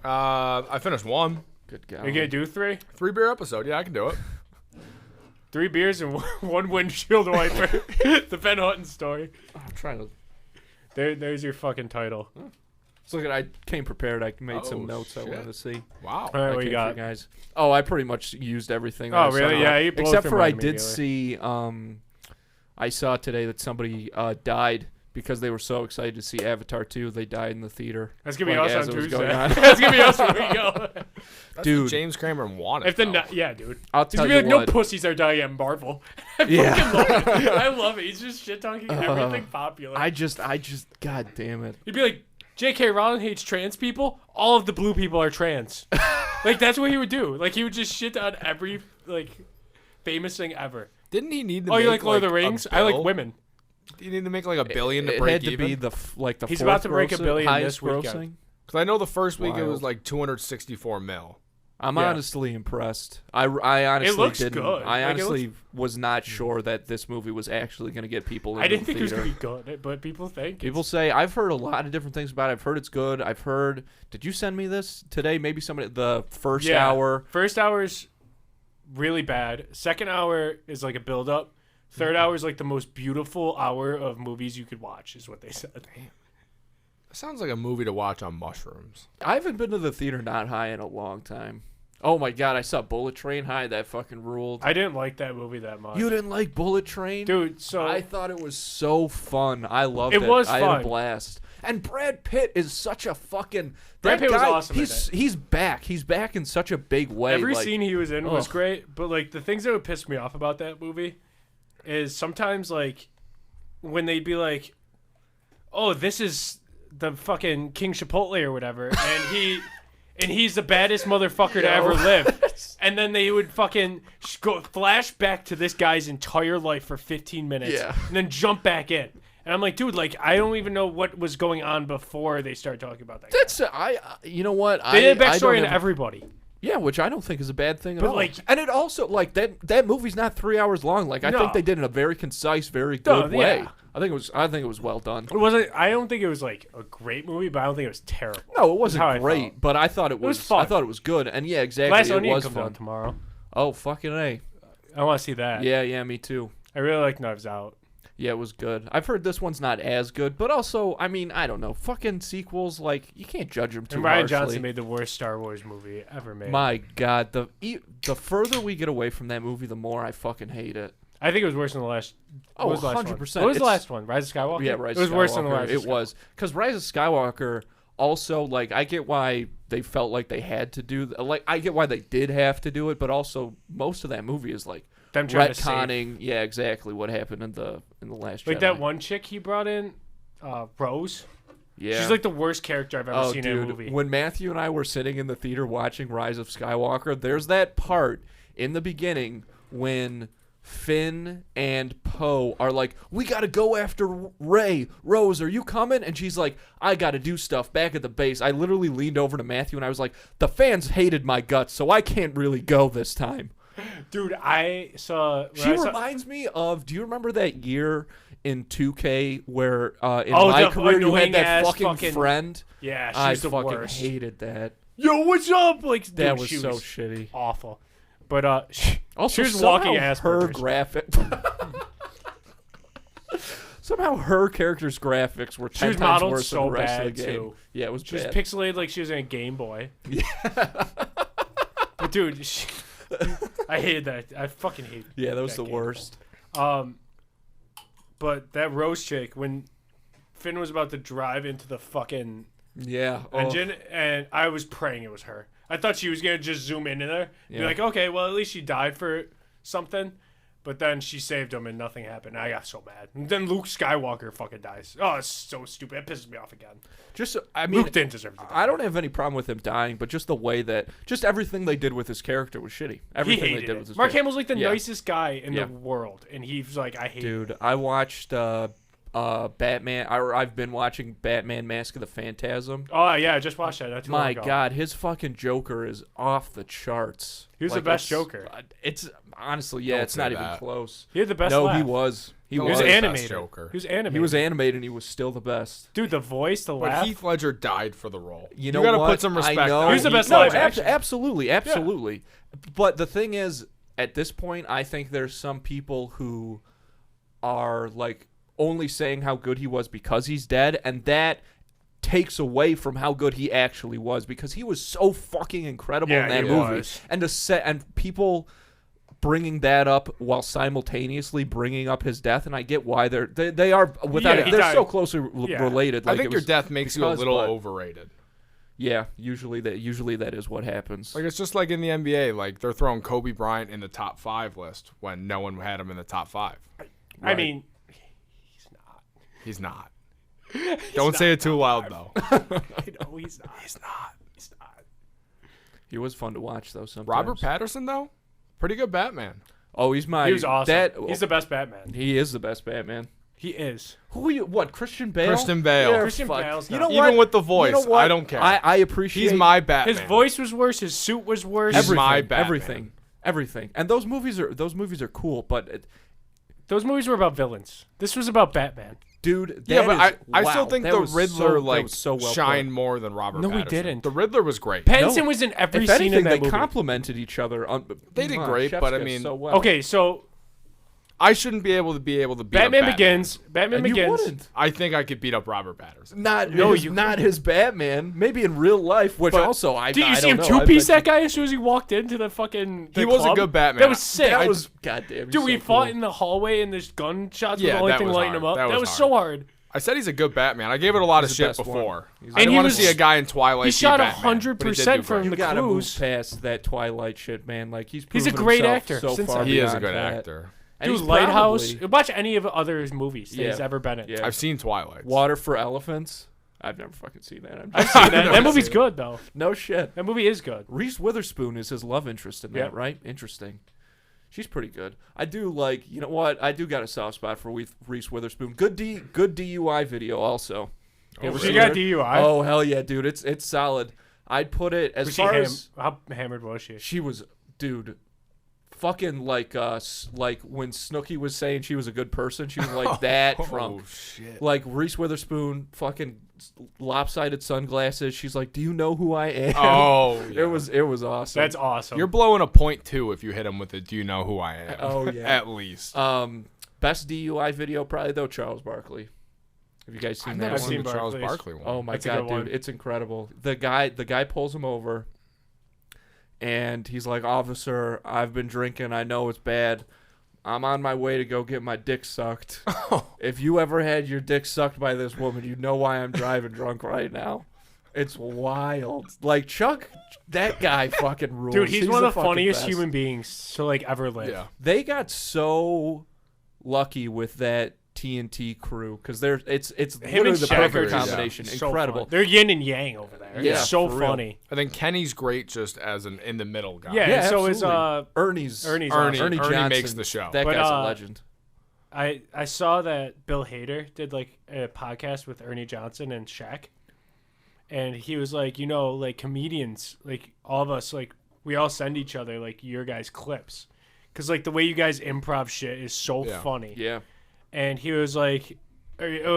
I finished one. Good guy. Are you gonna do 3? 3-beer episode. Yeah, I can do it. 3 beers and one windshield wiper. The Ben Hutton story. I'm trying to. There's your fucking title. So look, I came prepared. I made Oh, some notes I shit. wanted to see. Wow. All right, I what you came for got? guys? Oh, I pretty much used everything. that Oh, I saw. really? Yeah, you blew Except through for I mine did immediately. see. I saw today that somebody died because they were so excited to see Avatar 2. They died in the theater. That's gonna be like, us as on it was Tuesday. going on. That's gonna be us when we go. That's Dude. what James Cameron wanted. If the though. yeah, dude. I'll He's tell gonna be you like, what. no pussies are dying at Marvel. I Yeah. fucking love it. I love it. He's just shit talking everything popular. I just, God damn it. He'd be like, J.K. Rowling hates trans people. All of the blue people are trans. Like that's what he would do. Like he would just shit on every like famous thing ever. Didn't he need to Oh, make you like Lord of the a Rings? I like bill? women. Do you need to make like $1 billion to It break had to even? be the the He's fourth about to break $1 billion highest this weekend. grossing. Because I know the first week it was Wild. like 264 mil. I'm Yeah. honestly impressed. I honestly looks didn't. good. I Like, it honestly was not sure that this movie was actually going to get people into I didn't the think it was theater. gonna be good, but people think. People say I've heard a lot of different things about it. I've heard it's good. I've heard. Did you send me this today? Maybe somebody. The first hour. First hour's really bad. Second hour is like a build up. Third hour is like the most beautiful hour of movies you could watch, is what they said. It sounds like a movie to watch on mushrooms. I haven't been to the theater not high in a long time. Oh my god! I saw Bullet Train high. That fucking ruled. I didn't like that movie that much. You didn't like Bullet Train, Dude, so I thought it was so fun. I loved it. It was I had fun. a blast. And Brad Pitt is such a fucking. Brad that Pitt was guy, awesome in He's back. He's back in such a big way. every like, scene he was in was ugh. great, but like the things that would piss me off about that movie is sometimes like when they'd be like, "Oh, this is the fucking King Chipotle or whatever," and he's the baddest motherfucker to ever live. And then they would fucking go flash back to this guy's entire life for 15 minutes Yeah. and then jump back in. And I'm like, dude, like I don't even know what was going on before they started talking about that. That's you know what? They did a I backstory don't on have- everybody. Yeah, which I don't think is a bad thing at But, all. like- and it also like that movie's not 3 hours long. Like I No. think they did it in a very concise, very No, good way. yeah. I think it was well done. It wasn't. I don't think it was like a great movie, but I don't think it was terrible. No, it how I wasn't great, felt. but I thought it was. was fun. I thought it was good, and yeah, exactly, Glass it Onion was comes fun. out tomorrow. Oh fucking A! I want to see that. Yeah, me too. I really like Knives Out. Yeah, it was good. I've heard this one's not as good, but also, I mean, I don't know. Fucking sequels, like you can't judge them too And Ryan harshly. Johnson made the worst Star Wars movie ever made. My God, the further we get away from that movie, the more I fucking hate it. I think it was worse than the last. Oh, what was the last one? 100%. What was the It's- last one? Rise of Skywalker. Yeah, Rise It was of Skywalker. worse than the Rise of It was because Rise of Skywalker. Also, like, I get why they felt like they had to do. Like, I get why they did have to do it, but also most of that movie is like Them trying to save. retconning. Yeah, exactly what happened in the last. Like Jedi. that one chick he brought in, Rose. Yeah, She's like the worst character I've ever seen in a movie. When Matthew and I were sitting in the theater watching Rise of Skywalker, there's that part in the beginning when Finn and Poe are like, we gotta go after Rey. Rose, are you coming? And she's like, I gotta do stuff back at the base. I literally leaned over to Matthew and I was like, the fans hated my guts, so I can't really go this time. Dude, I saw. She reminds me of. Do you remember that year in 2K where in Oh, my the career you had that annoying-ass fucking friend? Yeah, I she's the fucking worst. hated that. Yo, what's up? Like That dude, was she so shitty. awful. But Also, she was somehow walking ass her burgers. graphic. Somehow her character's graphics were 10 was times modeled worse so than the rest bad, of the game. too. Yeah, it was She was bad. pixelated like she was in a Game Boy. Yeah. But dude, I hated that. I fucking hated. Yeah, that was the game. worst. But that Rose chick, when Finn was about to drive into the fucking Yeah. engine, and I was praying it was her. I thought she was gonna just zoom in there, and be like, okay, well at least she died for something. But then she saved him and nothing happened. I got so mad. And then Luke Skywalker fucking dies. Oh, it's so stupid. It pisses me off again. I mean, Luke didn't deserve to die. I don't have any problem with him dying, but just the way that, just everything they did with his character was shitty. Everything He they hated did it. with his Mark character. Hamill's like the Yeah. nicest guy in Yeah. the world, and he's like, I hate it. Dude, I watched Batman. I've been watching Batman: Mask of the Phantasm. Oh yeah, I just watched that. Not too long My ago. God, his fucking Joker is off the charts. He was the best Joker. It's honestly, yeah, Don't it's not say even that. close. He had the best No, laugh. he was. He He He was was was. best animated. Joker. He was animated. He was animated, and he was still the best. Dude, the voice, the But laugh. Heath Ledger died for the role. You know gotta what? put some respect. I know. on He was the Heath best No, live Ledger. action. absolutely. But the thing is, at this point, I think there's some people who are like only saying how good he was because he's dead, and that takes away from how good he actually was, because he was so fucking incredible Yeah, in that he movie. was. And people bringing that up while simultaneously bringing up his death, and I get why they are without Yeah, he they're died. so closely Yeah. related. I Like, think it your was death makes you a because, little but- overrated. Yeah, usually that is what happens. Like, it's just like in the NBA. Like, they're throwing Kobe Bryant in the top 5 list when no one had him in the top 5. I Right. mean, He's not. Don't say it too loud, though. I know he's not. He's not. He's not. He was fun to watch though. Sometimes. Robert Pattinson, though? Pretty good Batman. Oh, he's my. He was awesome. That, He's the best Batman. He is the best Batman. He is. Who are you? What? Christian Bale? Christian Bale. Yeah, Christian fuck. Bale's You not- know what? Even with the voice, You know what? I don't care. I appreciate. He's my Batman. His voice was worse. His suit was worse. He's everything. my Batman. Everything. And those movies are cool, but Those movies were about villains. This was about Batman. dude, Yeah, that but is- I wow, still think that the was Riddler that was so well shined put. more than Robert No, Pattinson. he didn't. The Riddler was great. Pattinson No. was in every If scene anything, in that they movie. complimented each other. They did great, but I Shevchuk mean- so well. Okay, so I shouldn't be able to beat Batman up Begins. Batman and you Begins. wouldn't. I think I could beat up Robert Pattinson. Not his Batman. Maybe in real life, which But also I. Did you I see him don't know. two-piece I that guy as soon as he walked into the fucking He was a club? good Batman. That was sick. That was goddamn. Dude, we so fought cool. in the hallway and there's gunshots Yeah, were the only that thing was lighting hard. him up. That That was was so hard. I said he's a good Batman. I gave it a lot He's of the shit best before. one. He's I And didn't he want to was- see a guy in Twilight. he be shot Batman, 100% but he did do from great. You the gotta clues. move past that Twilight shit, man. Like he's He's a proven great himself actor So since far then. He is a beyond good that. actor. And Dude, he's Lighthouse. probably- Watch any of the other movies that he's Yeah. ever been in. Yeah. I've seen Twilight. Water for Elephants. I've never fucking seen that. I've seen that. That movie's good though. No shit. That movie is good. Reese Witherspoon is his love interest in that, Yeah. right? Interesting. She's pretty good. I do like. You know what? I do got a soft spot for Reese Witherspoon. Good DUI video also. You ever She seen got her? DUI. Oh hell yeah, dude! It's solid. I'd put it as Was she far as how hammered was she? she was, dude. Fucking like when Snooki was saying she was a good person, she was like that drunk. Oh shit! Like Reese Witherspoon, fucking lopsided sunglasses. She's like, "Do you know who I am?" Oh, it was awesome. That's awesome. You're blowing a .2 if you hit him with it. Do you know who I am? Oh, yeah. At least. Best DUI video probably though Charles Barkley. Have you guys seen I've that never I've one? seen seen the Charles Barkley's. Barkley one. Oh my That's a god, good one. dude, it's incredible. The guy pulls him over, and he's like, "Officer, I've been drinking. I know it's bad. I'm on my way to go get my dick sucked. If you ever had your dick sucked by this woman, you know why I'm driving drunk right now." It's wild. Like Chuck, that guy fucking rules. Dude, he's one of the fucking funniest best. human beings to like ever live. Yeah. They got so lucky with that TNT crew because it's Him literally and the Shaq perfect are just combination. so Incredible. fun. They're yin and yang over there. Yeah, It's so for real. funny. I think Kenny's great just as an in the middle guy. Yeah, and so is absolutely. Ernie's Ernie's Ernie, awesome. Ernie Ernie Johnson makes the show. That But, guy's a legend. I saw that Bill Hader did like a podcast with Ernie Johnson and Shaq, and he was like, you know, like comedians, like all of us, like we all send each other like your guys' clips, because like the way you guys improv shit is so funny. Yeah. And he was like, it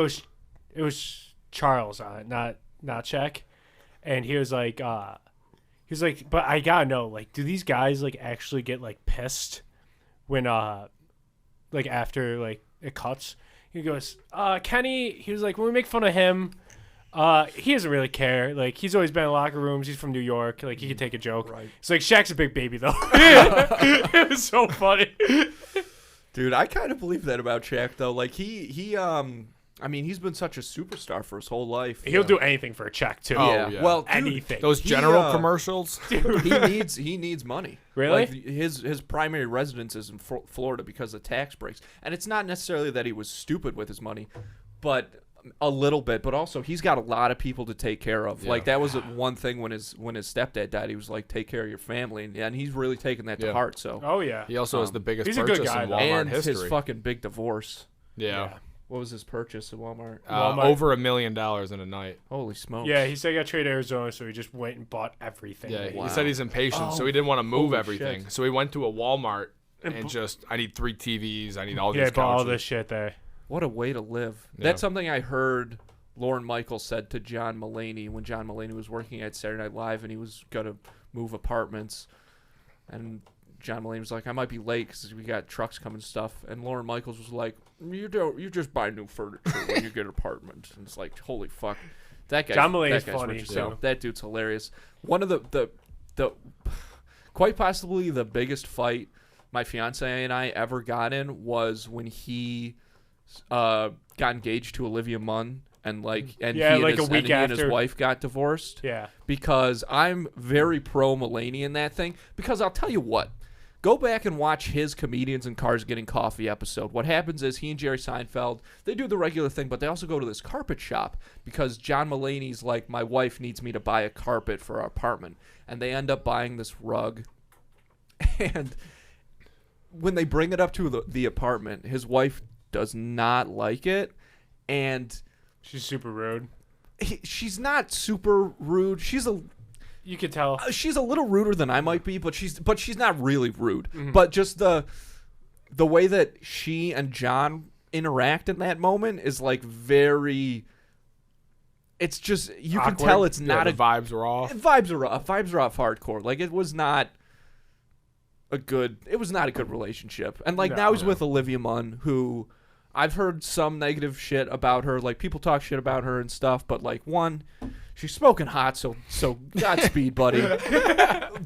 was Charles on it, not Czech, and he was like, but I gotta know, like, do these guys like actually get like pissed when like after like it cuts? He goes, Kenny, he was like, when we make fun of him, he doesn't really care. Like, he's always been in locker rooms. He's from New York. Like, he could take a joke. Right. It's like, Shaq's a big baby, though. It was so funny. Dude, I kind of believe that about Shaq, though. Like, I mean, he's been such a superstar for his whole life. He'll do anything for a check, too. Oh, yeah. Well, dude, anything. Those general commercials. he needs money. Really? Like, his primary residence is in Florida because of tax breaks. And it's not necessarily that he was stupid with his money, but a little bit. But also, he's got a lot of people to take care of. Yeah. Like, that was one thing when his stepdad died. He was like, take care of your family. And he's really taken that to heart. So. Oh, yeah. He also has the biggest he's a purchase good guy, in though. Walmart and history. his fucking big divorce. Yeah. What was his purchase at Walmart? Over $1 million in a night. Holy smokes. Yeah, he said he got traded to Arizona, so he just went and bought everything. Yeah, Wow. he said he's impatient, so he didn't want to move Holy everything. shit. So he went to a Walmart and just, I need 3 TVs, I need all these Yeah, he bought all couches. this shit there. What a way to live. Yeah. That's something I heard Lorne Michaels said to John Mulaney when John Mulaney was working at Saturday Night Live and he was going to move apartments. And John Mulaney was like, I might be late because we got trucks coming and stuff. And Lorne Michaels was like, you just buy new furniture when you get an apartment. And it's like, holy fuck. That guy. John Mulaney's that guy's funny, rich as hell. too. That dude's hilarious. One of the quite possibly the biggest fight my fiance and I ever got in was when he got engaged to Olivia Munn and he and his wife got divorced. Yeah. Because I'm very pro Mulaney in that thing. Because I'll tell you what, go back and watch his Comedians in Cars Getting Coffee episode. What happens is he and Jerry Seinfeld, they do the regular thing, but they also go to this carpet shop because John Mulaney's like, my wife needs me to buy a carpet for our apartment. And they end up buying this rug. And when they bring it up to the apartment, his wife does not like it. And she's super rude. She's not super rude. You could tell. She's a little ruder than I might be, but she's not really rude. Mm-hmm. But just the way that she and John interact in that moment is like very. It's just you awkward. can tell it's not the vibes were off. Vibes are off. Vibes are off hardcore. Like it was not a good relationship. And like now he's with Olivia Munn, who I've heard some negative shit about her. Like people talk shit about her and stuff, but like she's smoking hot, so Godspeed, buddy.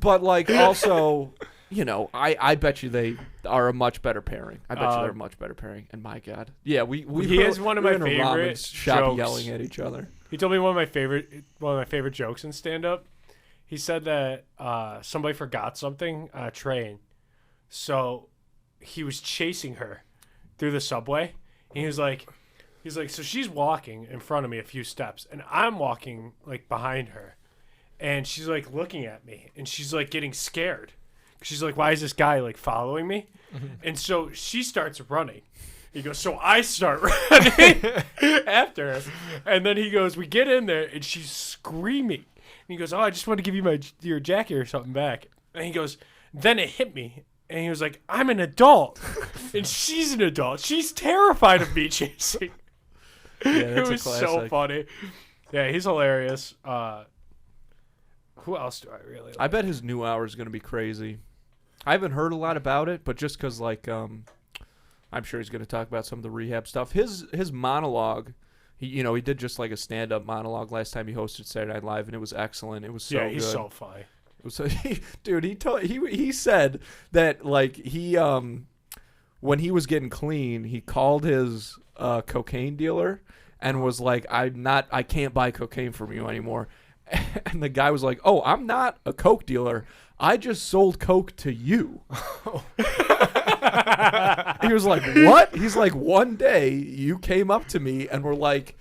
But like also, you know, I bet you they are a much better pairing. I bet you they're a much better pairing. And my God, yeah, he is one of my favorite shop jokes. yelling at each other. He told me one of my favorite jokes in stand up. He said that somebody forgot something on a train, so he was chasing her through the subway. And he's like, so she's walking in front of me a few steps, and I'm walking like behind her, and she's like looking at me, and she's like getting scared. She's like, why is this guy like following me? Mm-hmm. And so she starts running. He goes, so I start running after her, and then he goes, we get in there, and she's screaming. And he goes, oh, I just want to give you your jacket or something back. And he goes, then it hit me. And he was like, I'm an adult. And she's an adult. She's terrified of me chasing. Yeah, It was so funny. Yeah, he's hilarious. Who else do I really like? I bet his new hour is going to be crazy. I haven't heard a lot about it, but just because, like, I'm sure he's going to talk about some of the rehab stuff. His monologue, he did just like a stand-up monologue last time he hosted Saturday Night Live, and it was excellent. It was so good. Yeah, he's so funny. Dude, he said that like when he was getting clean, he called his cocaine dealer and was like, I can't buy cocaine from you anymore. And the guy was like, oh, I'm not a coke dealer. I just sold coke to you. He was like, what? He's like, one day you came up to me and were like,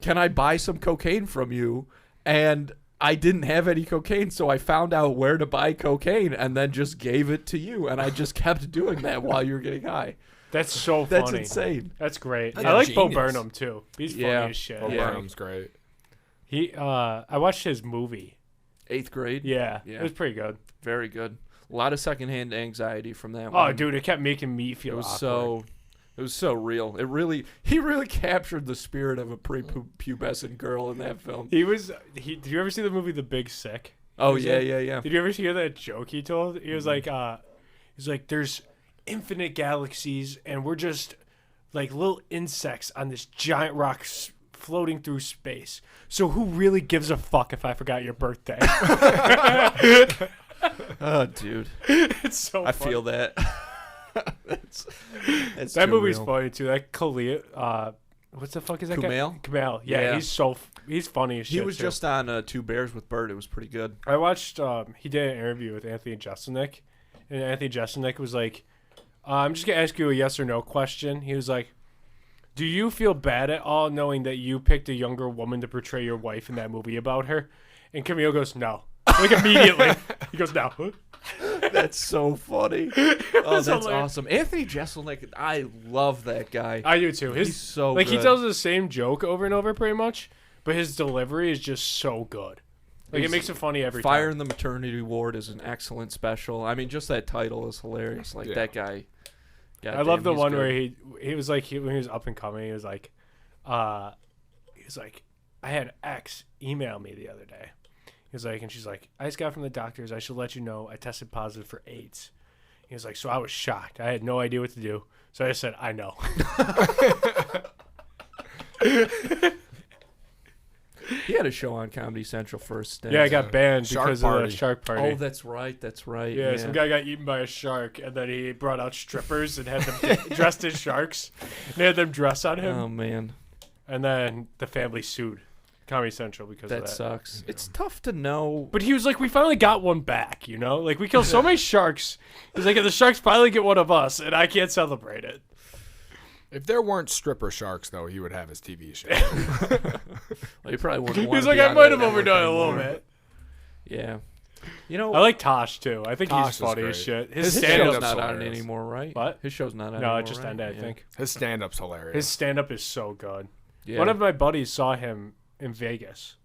can I buy some cocaine from you? And I didn't have any cocaine, so I found out where to buy cocaine and then just gave it to you. And I just kept doing that while you were getting high. That's so funny. That's insane. That's great. That's I like genius. Bo Burnham, too. He's funny as shit. Bo Burnham's great. I watched his movie. 8th grade. Yeah, Yeah. it was pretty good. Very good. A lot of secondhand anxiety from that Oh, one. dude, it kept making me feel awkward. It was so real. He really captured the spirit of a prepubescent girl in that film. Did you ever see the movie The Big Sick? Oh, yeah. Did you ever hear that joke he told? He was like, there's infinite galaxies, and we're just like little insects on this giant rock floating through space. So who really gives a fuck if I forgot your birthday? Oh, dude. It's so I funny. feel that. that's that too movie's real. funny, too. That Khalil, what the fuck is that Kumail? guy? Kumail. Yeah, Yeah. he's funny as shit, He was too. just on Two Bears with Bert. It was pretty good. I watched, he did an interview with Anthony Jeselnik, and Anthony Jeselnik was like, I'm just going to ask you a yes or no question. He was like, do you feel bad at all knowing that you picked a younger woman to portray your wife in that movie about her? And Camille goes, no. Like, immediately. He goes, no. That's so funny. Oh, that's hilarious. awesome. Anthony Jeselnik, I love that guy. I do, too. He's so like, good. he tells the same joke over and over pretty much, but his delivery is just so good. Like, it makes it funny every Fire time. in the Maternity Ward is an excellent special. I mean, just that title is hilarious. Like, that guy. I love the one good. where he was like, when he was up and coming, he was like, I had X email me the other day. He was like, and she's like, I just got from the doctors. I should let you know I tested positive for AIDS. He was like, so I was shocked. I had no idea what to do. So I just said, I know. He had a show on Comedy Central first. Yeah, I got banned Shark because Party. of the shark party. Oh, that's right. Yeah, some guy got eaten by a shark, and then he brought out strippers and had them dressed as sharks. And they had them dress on him. Oh, man. And then the family sued Comedy Central because of That that. sucks. It's tough to know. But he was like, we finally got one back, you know? Like, we killed so many sharks. He's like, the sharks finally get one of us, and I can't celebrate it. If there weren't stripper sharks, though, he would have his TV show. Well, you probably wouldn't want He's to like, be I on might that have overdone it a network little anymore. bit. Yeah. You know, I like Tosh, too. I think Tosh he's is funny great. as shit. his His show's stand-up's not on hilarious. anymore, right? What? His show's not on No, anymore, it just right? ended, I Yeah. think. His stand-up's hilarious. His stand-up is so good. Yeah. One of my buddies saw him in Vegas.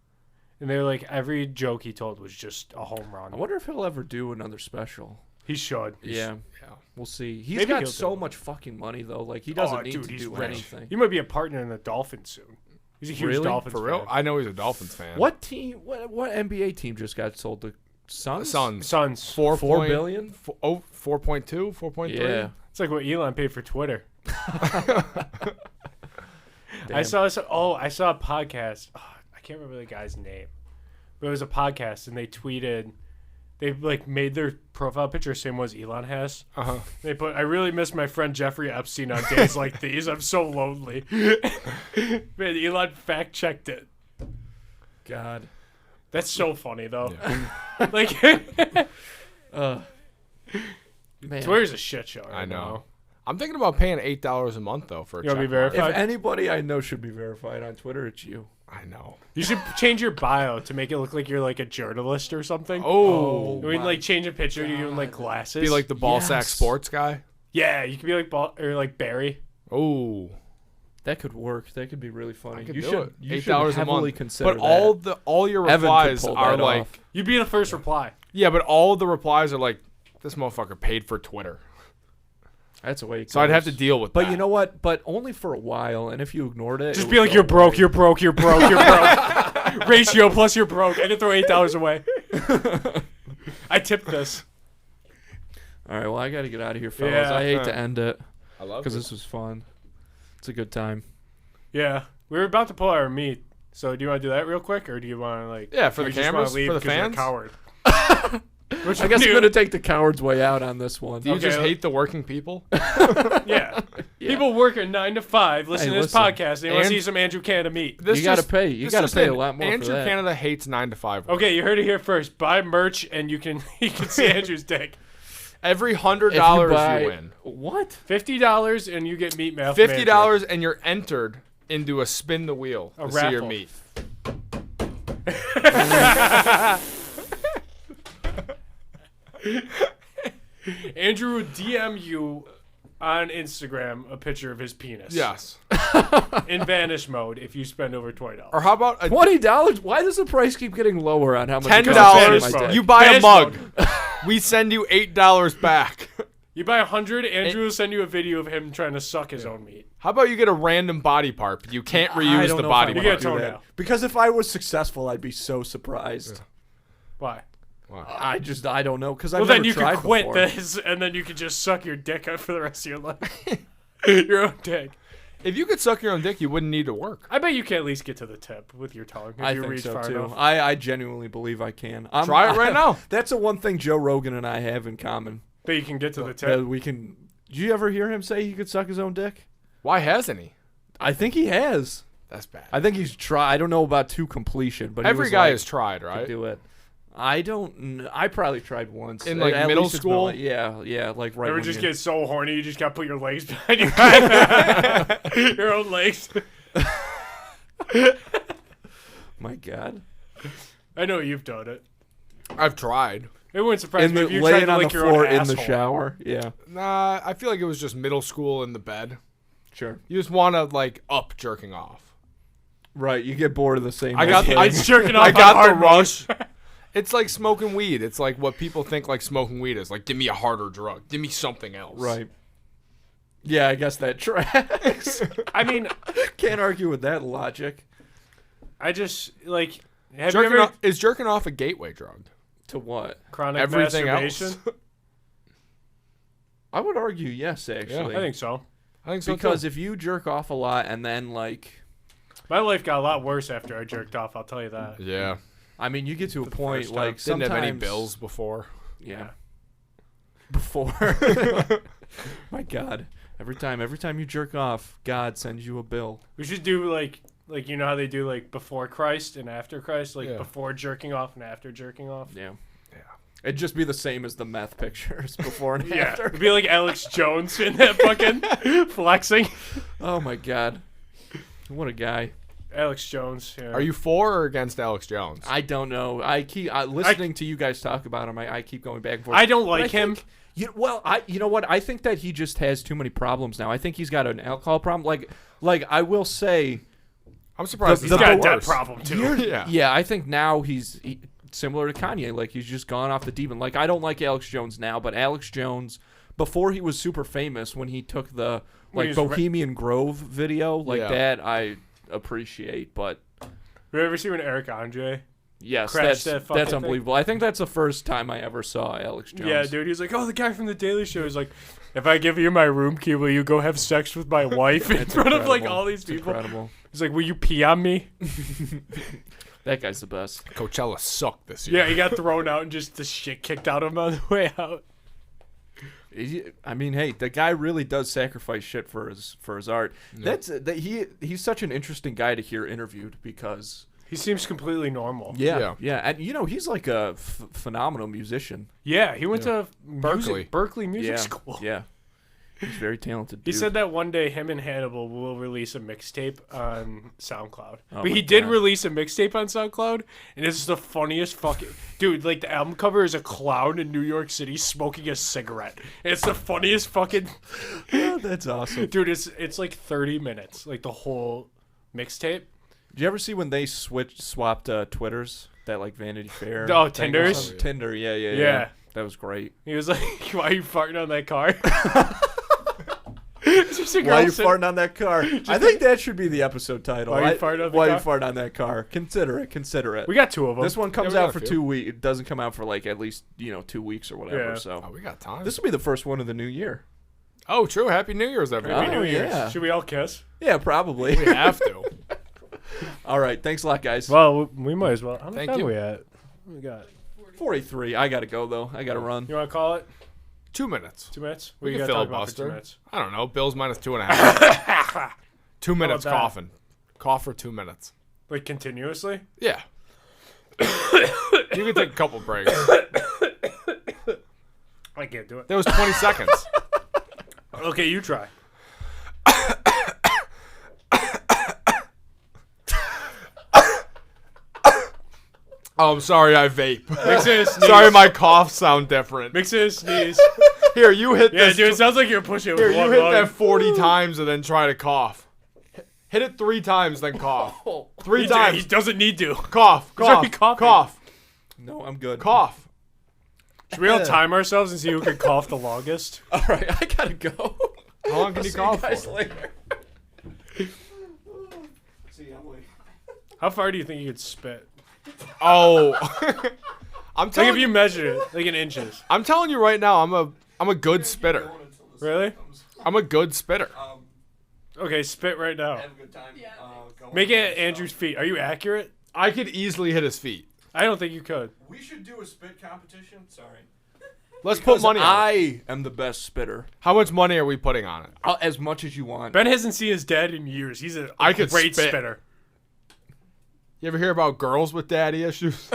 And they were like, every joke he told was just a home run. I wonder if he'll ever do another special. He should. Yeah. yeah. We'll see. He's Maybe got he'll so do it. much fucking money, though. Like, he doesn't need dude, to he's do rich. anything. He might be a partner in the Dolphins soon. He's a huge Really? Dolphins For real? fan. I know he's a Dolphins fan. What team? What NBA team just got sold? The Suns. Suns. Suns. 4 $4 billion? 4.2? 4.3? Yeah. It's like what Elon paid for Twitter. Damn. I saw a podcast. Oh, I can't remember the guy's name, but it was a podcast, and they tweeted. They like made their profile picture same one as Elon has. Uh-huh. They put, "I really miss my friend Jeffrey Epstein on days like these. I'm so lonely." Man, Elon fact checked it. God. That's so funny though. Yeah. Like, Man. Twitter's a shit show. Right I know. now. I'm thinking about paying $8 a month, though, for a You wanna be check verified? mark. If anybody I know should be verified on Twitter, it's you. I know. You should change your bio to make it look like you're like a journalist or something. Oh. We my like change a picture to you in like God. glasses. Be like the ball sack Yes. sports guy. Yeah, you could be like or like Barry. Oh. That could work. That could be really funny. I could you do should, it. You should $8 a heavily month. consider But that. all your Evan could replies pull are that like, off. You'd be the first reply. yeah, but all the replies are like, this motherfucker paid for Twitter. That's a way. It So I'd have to goes. deal with But that. you know what? But only for a while. And if you ignored it, Just it be would like, go you're broke, away. you're broke, you're broke, you're broke. Ratio plus you're broke. I can throw $8 away. I tipped this. All right. Well, I got to get out of here, fellas. Yeah. I hate to end it I love because it. this was fun. It's a good time. Yeah, we were about to pull our meat. So do you want to do that real quick, or do you want to like? Yeah, for or the you just wanna cameras, leave for the 'cause you're a fans. coward. Which I guess one I'm do going to take the coward's way out on this one. Do you Okay, just well- hate the working people? Yeah. Yeah. People working 9 to 5, listen Hey, to this listen. podcast. They want to And- see some Andrew Canada meat. This You gotta just- pay. You this gotta just pay in. a lot more for Andrew that. Canada hates 9 to 5 work. Okay, you heard it here first. Buy merch, and you can see Andrew's dick. Every If $100 buy- you win. What? $50, and you get meat mail. from Andrew. $50 and you're entered into a spin the wheel A to see your raffle. meat. Andrew will DM you on Instagram a picture of his penis. Yes. in vanish mode if you spend over $20. Or how about $20? Why does the price keep getting lower on how much? $10? You buy a Vanish mug. mode. We send you $8 back. You buy 100, Andrew will send you a video of him trying to suck his own meat. How about you get a random body part, but you can't I reuse don't the know body if I You part? get a would do toenail. that. Because if I was successful, I'd be so surprised. Why? I don't know. Because Well, I've then never you tried can quit before. this, and then you can just suck your dick out for the rest of your life. Your own dick. If you could suck your own dick, you wouldn't need to work. I bet you can at least get to the tip with your tongue if I you think reach so far too. enough. I genuinely believe I can. Try it right now. That's the one thing Joe Rogan and I have in common. But you can get to the That tip. we can. Did you ever hear him say he could suck his own dick? Why hasn't he? I think he has. That's bad. I think he's tried. I don't know about to completion, but Every he was guy like, has tried, could right? do it. I don't. I probably tried once In, like, At middle least it's been school? like- yeah, like right. Ever when just you- get so horny you just gotta put your legs behind your head? Your own legs. My God. I know you've done it. I've tried. It wouldn't surprise In me the, if you tried laying to on the lick your own floor in the asshole. shower. Yeah, Nah, I feel like it was just middle school in the bed. sure. You just want to like up jerking off. Right, you get bored of the same. I got old the, thing. It's jerking off I on got the hard mode. rush. It's like smoking weed. It's like what people think like smoking weed is. Like, give me a harder drug. Give me something else. Right. Yeah, I guess that tracks. I mean, Can't argue with that logic. I just like have you Jerking ever off, is jerking off a gateway drug? To what? chronic Everything masturbation? else. I would argue yes, actually. I think so. I think so because too. if you jerk off a lot and then like, My life got a lot worse after I jerked off. I'll tell you that. Yeah. I mean, you get to a point first like Didn't sometimes have any bills before. Yeah. Before. My God. Every time you jerk off, God sends you a bill. We should do like you know how they do like before Christ and after Christ, like Yeah. before jerking off and after jerking off. Yeah. It'd just be the same as the meth pictures before and Yeah, after. it'd be like Alex Jones in that fucking flexing. Oh my God. What a guy. Alex Jones. Yeah. Are you for or against Alex Jones? I don't know. I keep listening to you guys talk about him. I keep going back and forth. I don't But like him. You know what? I think that he just has too many problems now. I think he's got an alcohol problem. Like I will say, I'm surprised The- he's the He's got a not debt worse. problem too. Yeah. yeah, I think now he's similar to Kanye. Like he's just gone off the deep end. Like I don't like Alex Jones now, but Alex Jones before he was super famous when he took the When like he was Bohemian Grove video like Yeah. that, I appreciate. But Have you ever seen when Eric Andre? yes, Crashed that fucking that's thing? unbelievable. I think that's the first time I ever saw Alex Jones. Yeah, dude. He's like, oh, the guy from the Daily Show. He's like, if I give you my room key, will you go have sex with my wife in That's front of like incredible. all these It's people? incredible. He's like, will you pee on me? That guy's the best. Coachella sucked this year. Yeah, he got thrown out and just the shit kicked out of him on the way out. I mean, hey, the guy really does sacrifice shit for his art. Yeah. He's such an interesting guy to hear interviewed because He seems completely normal. Yeah. and he's like a phenomenal musician. Yeah, he went to Berkeley. Berkeley Music yeah, School. yeah, he's very talented. He dude. said that one day him and Hannibal will release a mixtape on SoundCloud. Oh But my he did God. release a mixtape on SoundCloud, and it's the funniest fucking... Dude, like, the album cover is a clown in New York City smoking a cigarette. And it's the funniest fucking... Oh, that's awesome. Dude, it's like 30 minutes, like the whole mixtape. Did you ever see when they swapped Twitters? That like Vanity Fair. Oh, thing or Tinders? something? Tinder, yeah. Yeah. That was great. He was like, why are you farting on that car? It's just a girl Why are you sitting- farting on that car? I think that should be the episode title. Why you farting on the Why car? you farting on that car? Consider it. We got two of them. This one comes we got out a for few. 2 weeks. It doesn't come out for like at least 2 weeks or whatever. Yeah. So Oh, we got time. this will be the first one of the new year. Oh, true. Happy New Year's, everybody. Happy Oh, New Year's. yeah. Should we all kiss? Yeah, probably. We have to. All right, thanks a lot, guys. Well, we might as well. How much Thank time you. we at? We got. 43. I gotta go though. I gotta run. You want to call it 2 minutes. 2 minutes? We What can you gotta talk about for 2 filibuster. minutes? I don't know. Bills minus 2.5. 2 minutes that? coughing. Cough for 2 minutes. Like continuously? Yeah. You can take a couple breaks. I can't do it. That was 20 seconds. Okay, you try. Oh, I'm sorry. I vape. Mix it a sneeze. Sorry, my coughs sound different. Mix it a sneeze. Here, you hit Yeah, this. dude, it sounds like you're pushing it Here, with you one hit lung. that 40 times and then try to cough. Hit it 3 times, then cough. 3 He times. doesn't need to. Cough. already Cough. coughing. Cough. No, I'm good. Cough. Should we all time ourselves and see who can cough the longest? All right, I gotta go. How long can you cough guys for? later. See you later. How far do you think you could spit? Oh. I'm Like telling if you measured it, like in inches. I'm telling you right now, I'm a good spitter. Really? I'm a good spitter. Okay, spit right now. Have a good time. Make it at Andrew's feet. Are you accurate? I could easily hit his feet. I don't think you could. We should do a spit competition. Sorry. Let's put money on it. I am the best spitter. How much money are we putting on it? As much as you want. Ben hasn't seen his dad in years. He's a I could great spit. spitter. You ever hear about girls with daddy issues?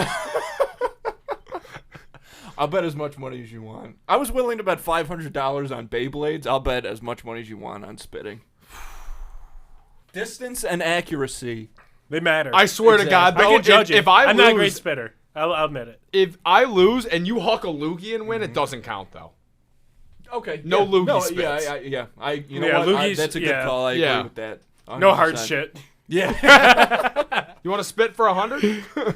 I'll bet as much money as you want. I was willing to bet $500 on Beyblades. I'll bet as much money as you want on spitting. Distance and accuracy. They matter. I swear to God, I though, can judge if it. I I'm lose, not a great spitter. I'll admit it. if I lose and you huck a loogie and win, it doesn't count though. Okay. No loogie no, spits. Yeah. You know Yeah, what? loogies, That's a good yeah. call. I Yeah. agree with that. 100%. No hard shit. Yeah. You want to spit for 100?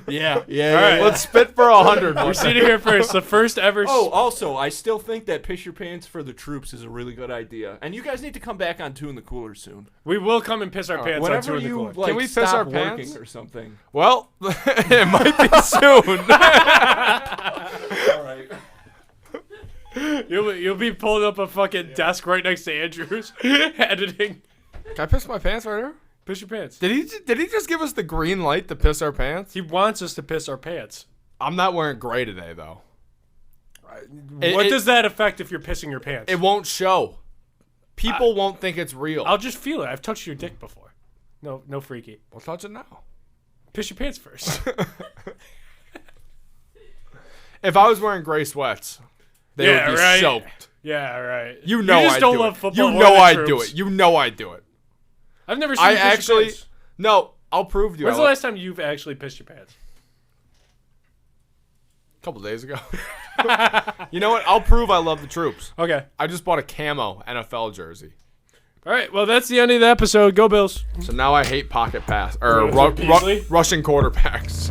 yeah. All right. Let's spit for 100. We're seeing it here first. The first ever. Oh, also, I still think that Piss Your Pants for the troops is a really good idea. And you guys need to come back on Two in the Cooler soon. We will come and piss our pants on Whenever Two in the you, Cooler. like, Can we piss stop our working pants? or something. Well, it might be soon. All right. You'll be pulling up a fucking desk right next to Andrew's, editing. Can I piss my pants right here? Piss your pants. Did he just give us the green light to piss our pants? He wants us to piss our pants. I'm not wearing gray today though. What does that affect if you're pissing your pants? It won't show. People won't think it's real. I'll just feel it. I've touched your dick before. No freaky. We'll touch it now. Piss your pants first. If I was wearing gray sweats, they Yeah, would be right. soaked. Yeah, right. You know just I'd don't do love it. football. You or know the I'd do troops. it. You know I'd do it. I've never seen I you piss your actually pants. no. I'll prove to you. When's the last time you've actually pissed your pants? A couple days ago. You know what? I'll prove I love the troops. Okay. I just bought a camo NFL jersey. All right. Well, that's the end of the episode. Go Bills. So now I hate pocket pass or Beasley? rushing quarterbacks.